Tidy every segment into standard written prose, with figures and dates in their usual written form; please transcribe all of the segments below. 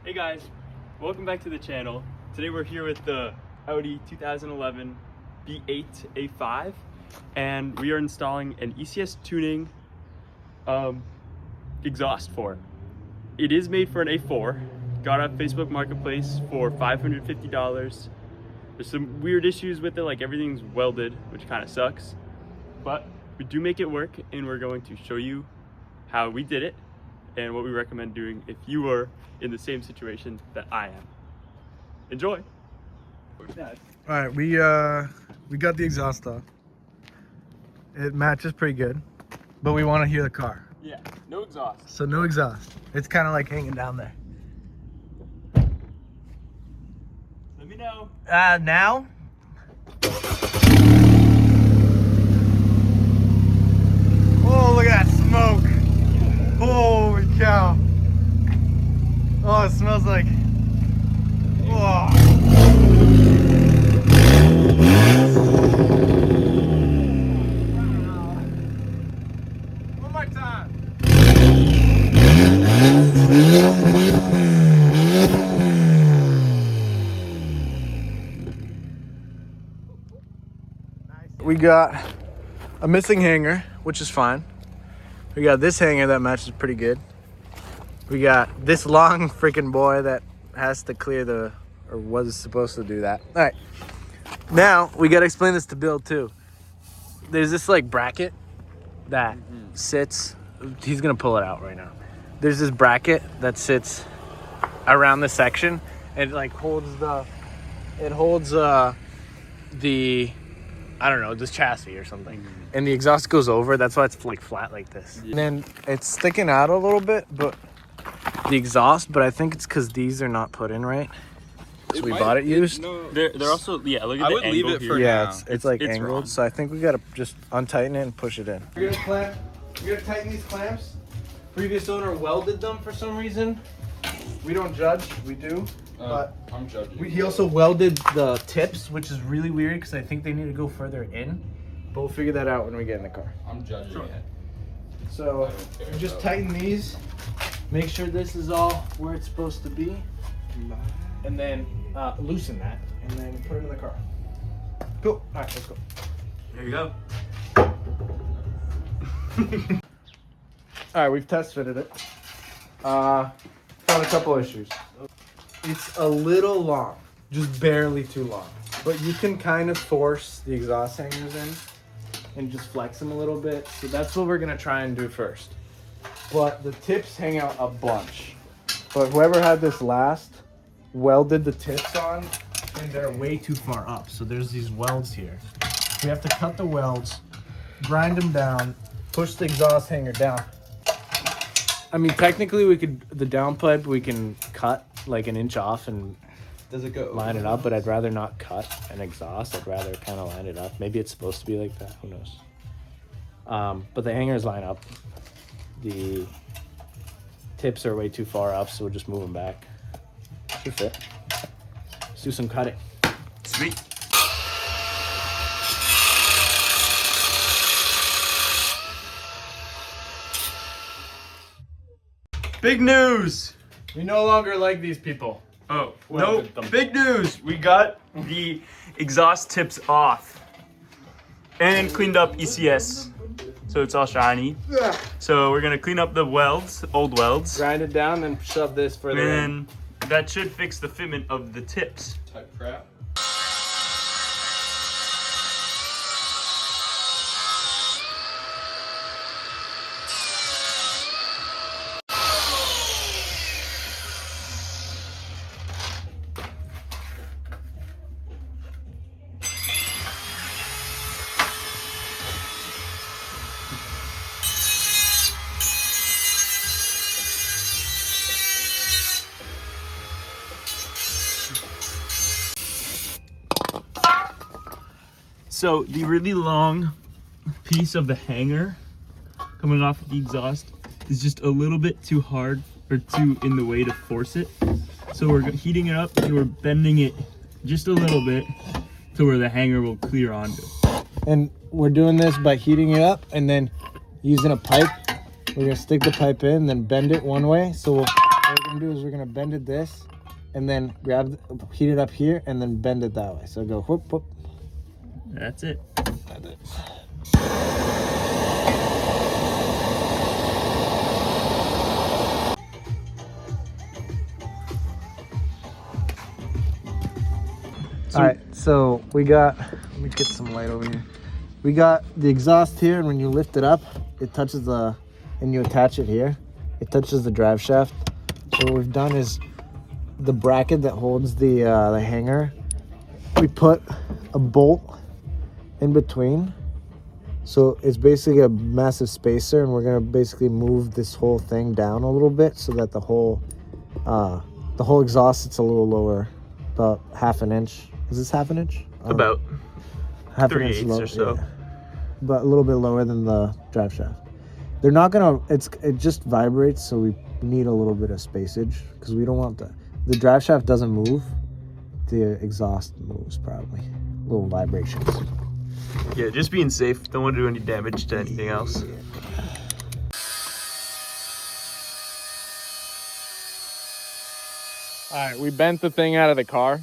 Hey guys, welcome back to the channel. Today we're here with the Audi 2011 B8 A5 and we are installing an ECS tuning exhaust for it. It is made for an A4, got on Facebook Marketplace for $550. There's some weird issues with it, like everything's welded, which kind of sucks, but we do make it work and we're going to show you how we did it and what we recommend doing if you are in the same situation that I am. Enjoy. All right, we got the exhaust off. It matches pretty good, but we want to hear the car. Yeah, no exhaust. So no exhaust. It's kind of like hanging down there. Let me know. Now? Oh, look at that smoke. Holy cow. Oh, it smells like... Oh. One more time. We got a missing hanger, which is fine. We got this hanger that matches pretty good. We got this long freaking boy that has to clear the, or was supposed to do that. All right, now we got to explain this to Bill too. There's this like bracket that sits, he's gonna pull it out right now. There's this bracket that sits around the section. It like holds the, I don't know, this chassis or something. And the exhaust goes over, that's why it's like flat like this. And then it's sticking out a little bit, but the exhaust, but I think it's because these are not put in right. So we bought it used. They're also, yeah, look at I the would angle leave it here. for Yeah, now. it's like it's angled, wrong. so I think we gotta just untighten it and push it in. We're gonna tighten these clamps. Previous owner welded them for some reason. We don't judge, we do. But I'm judging. he also welded the tips, which is really weird because I think they need to go further in. But we'll figure that out when we get in the car. I'm judging it. So you just tighten these. Make sure this is all where it's supposed to be. And then loosen that. And then put it in the car. Cool. All right, let's go. There you go. All right, we've test fitted it. Found a couple issues. It's a little long, just barely too long. But you can kind of force the exhaust hangers in and just flex them a little bit. So that's what we're gonna try and do first. But the tips hang out a bunch. But whoever had this last welded the tips on and they're way too far up. So there's these welds here. We have to cut the welds, grind them down, push the exhaust hanger down. I mean, technically we could, the downpipe we can cut like an inch off and Does it go? line it up, but I'd rather not cut an exhaust. I'd rather kind of line it up. Maybe it's supposed to be like that, who knows. But the hangers line up. The tips are way too far up, so we'll just move them back. Should fit. Let's do some cutting. Sweet. Big news! We no longer like these people. Oh, no, Welded them. big news! We got the exhaust tips off and cleaned up ECS, so it's all shiny. So we're gonna clean up the welds, old welds, Grind it down and shove this further in. and that should fix the fitment of the tips. Type crap. So the really long piece of the hanger coming off the exhaust is just a little bit too hard or too in the way to force it. So we're heating it up and we're bending it just a little bit to where the hanger will clear onto. And we're doing this by heating it up and then using a pipe. We're gonna stick the pipe in, then bend it one way. So we'll What we're gonna do is we're gonna bend it this, and then heat it up here, and then bend it that way. So go whoop whoop. That's it. That's it. All right, so we got, let me get some light over here. We got the exhaust here, and when you lift it up, it touches and you attach it here, it touches the drive shaft. So what we've done is the bracket that holds the hanger, we put a bolt in between. So it's basically a massive spacer, and we're gonna basically move this whole thing down a little bit so that the whole exhaust sits a little lower, about half an inch. Is this half an inch? About half an 3/8 inch lower, or so. yeah. But a little bit lower than the drive shaft. They're not gonna, it just vibrates, so we need a little bit of spacage because we don't want the drive shaft doesn't move, the exhaust moves probably. Little vibrations. Yeah, just being safe. Don't want to do any damage to anything else. All right, we bent the thing out of the car.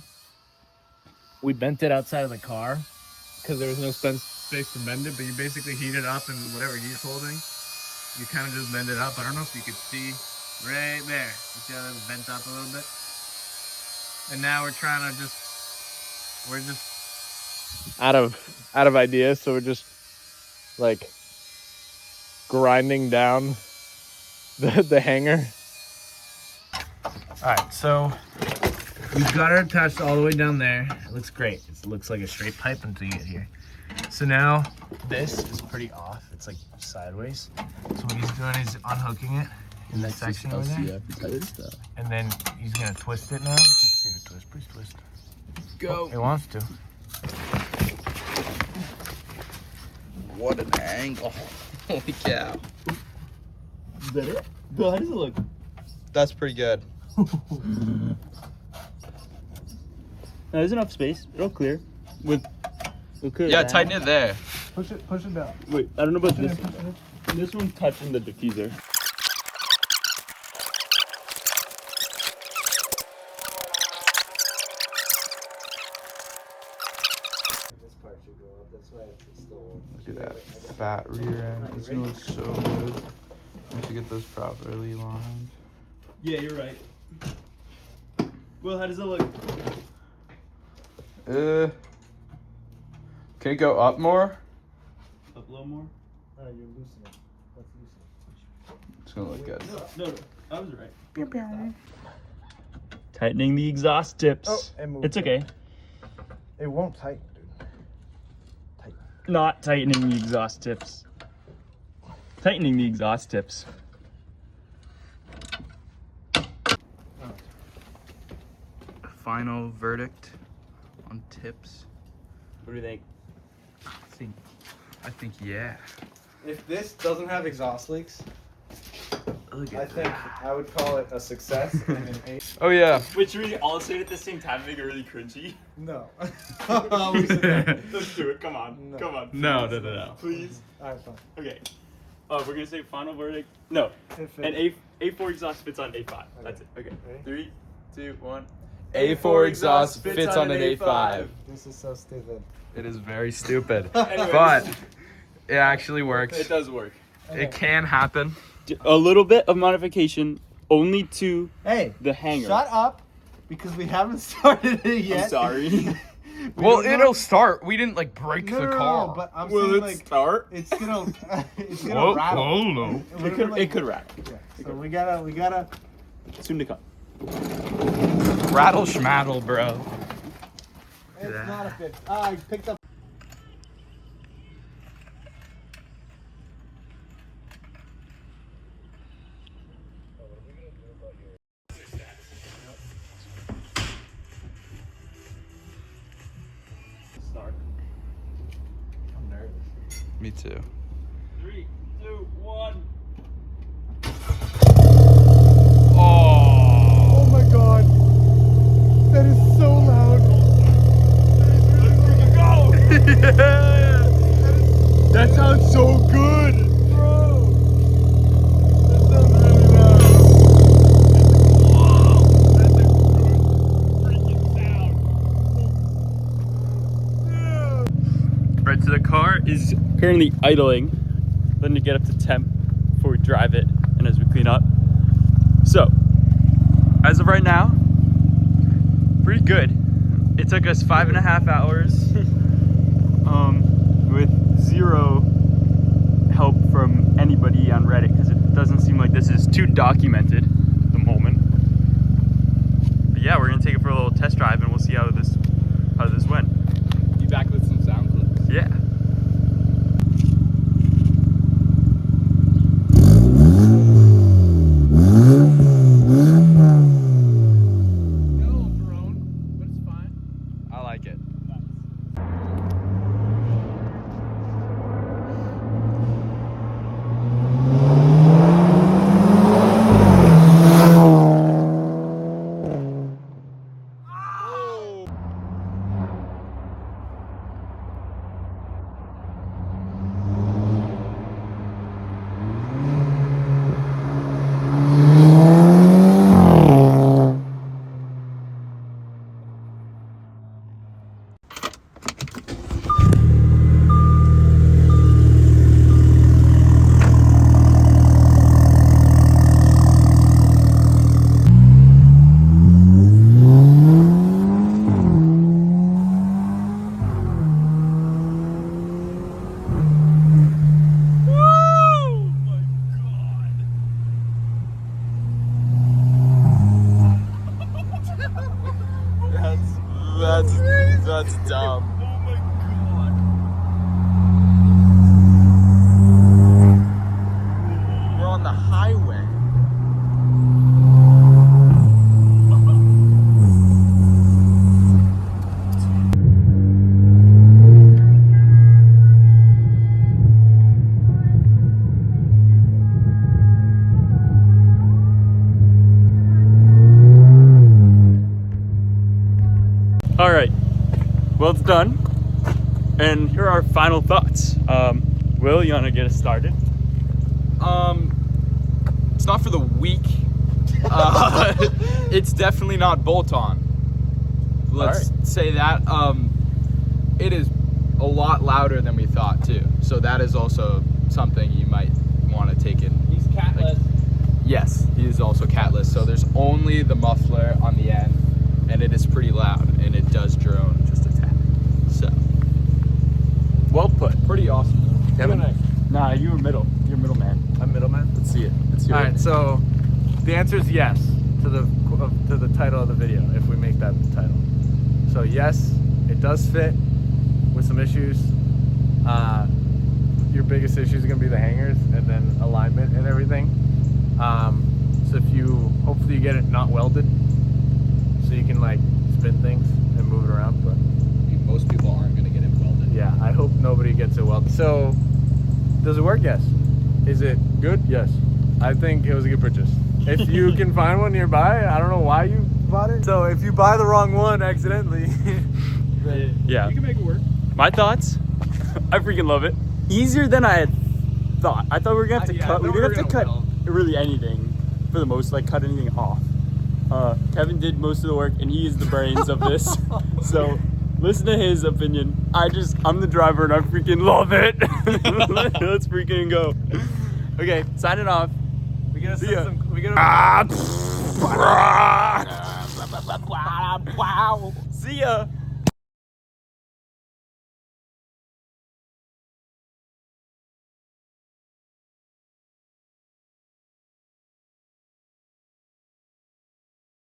We bent it outside of the car because there was no space to bend it, but you basically heat it up, and whatever he's holding, you kind of just bend it up. I don't know if you could see right there. You see how it's bent up a little bit? And now we're trying to we're just out of ideas, so we're just like grinding down the hanger. All right, so we've got it attached all the way down there. It looks great. It looks like a straight pipe until you get here. So now this is pretty off. It's like sideways. So what he's doing is unhooking it in that section over there. And then he's gonna twist it now. Let's see if it twists. Please twist. Go. Oh, it wants to. What an angle. Holy cow. Is that it? Bill, how does it look? That's pretty good. There's enough space. It'll clear. We'll clear Yeah, that. tighten it there. Push it down. Wait, I don't know about this one. This one's touching the diffuser. This part should go up. That's why it's still. Look at that fat rear end. It's gonna look so good. We have to get those properly lined. Yeah, you're right. Well, how does it look? Can it go up more? Up a little more? You're loosening. Let's loosen. It's gonna look good. No, I was right. Tightening the exhaust tips. Oh, it moved. It's okay. It won't tighten, dude. Not tightening the exhaust tips. Tightening the exhaust tips. Final verdict on tips. What do you think? I think yeah. If this doesn't have exhaust leaks, Look I at think I would call it a success and an 8. Oh yeah. Wait, should we all say it at the same time and make it really cringy? No. Let's do it. Come on. No. Come on. No. Please. Alright, fine. Okay. We're gonna say final verdict. No. If An it, A4 exhaust fits on A5. That's it. Okay. Ready? 3, 2, 1. A4 exhaust fits on an A5. this is so stupid. It is very stupid. Anyways. But it actually works. It does work. It can happen. A little bit of modification only to Hey, the hanger. shut up, because we haven't started it yet. I'm sorry. Well, don't know- it'll start. We didn't like break No, the no, car. no, but I'm Will saying it like start? it's gonna rattle. no. It could rattle. Yeah, so we gotta. Soon to come. Rattle schmaddle, bro. It's Yeah. not a fit. I picked up. Start. I'm nervous. Me too. 3, 2, 1. Oh my god, that is so loud. Yeah. That sounds so good. Bro, that sounds really loud. currently idling, letting it get up to temp before we drive it and as we clean up. So, as of right now, pretty good. It took us 5.5 hours with zero help from anybody on Reddit because it doesn't seem like this is too documented at the moment. But yeah, we're gonna take it for a little test drive and we'll see how this went. Be back with some sound clips. Yeah. No drone, but it's fine. I like it. That's dumb. Oh my god. We're on the highway. All right, well, it's done. And here are our final thoughts. Will, you wanna get us started? It's not for the weak. It's definitely not bolt-on. Let's say that. It is a lot louder than we thought too. So that is also something you might want to take in. He's catless. Yes, he is also catless. So there's only the muffler on the end, and it is pretty loud, and it does drone just a tad. So, Well put. pretty awesome. Kevin? Nah, you were middle. You're middleman. I'm middleman. Let's see it. Let's hear All it. right, so the answer is yes to the title of the video if we make that the title. So yes, it does fit with some issues. Your biggest issue is gonna be the hangers and then alignment and everything. So if you hopefully you get it not welded, so you can like spin things and move it around. But Most people aren't gonna get it welded. yeah, I hope nobody gets it welded. So does it work? Yes. Is it good? Yes. I think it was a good purchase. If you can find one nearby, I don't know why you bought it. So if you buy the wrong one accidentally, then Yeah. you can make it work. My thoughts? I freaking love it. Easier than I had thought. I thought we were gonna have to Yeah, I cut. We thought didn't we have were to cut gonna really anything for the most, like cut anything off. Kevin did most of the work, and he is the brains of this. So listen to his opinion. I'm the driver, and I freaking love it. Let's freaking go. Okay, sign it off. We gotta See send ya. some. We gotta. See ya.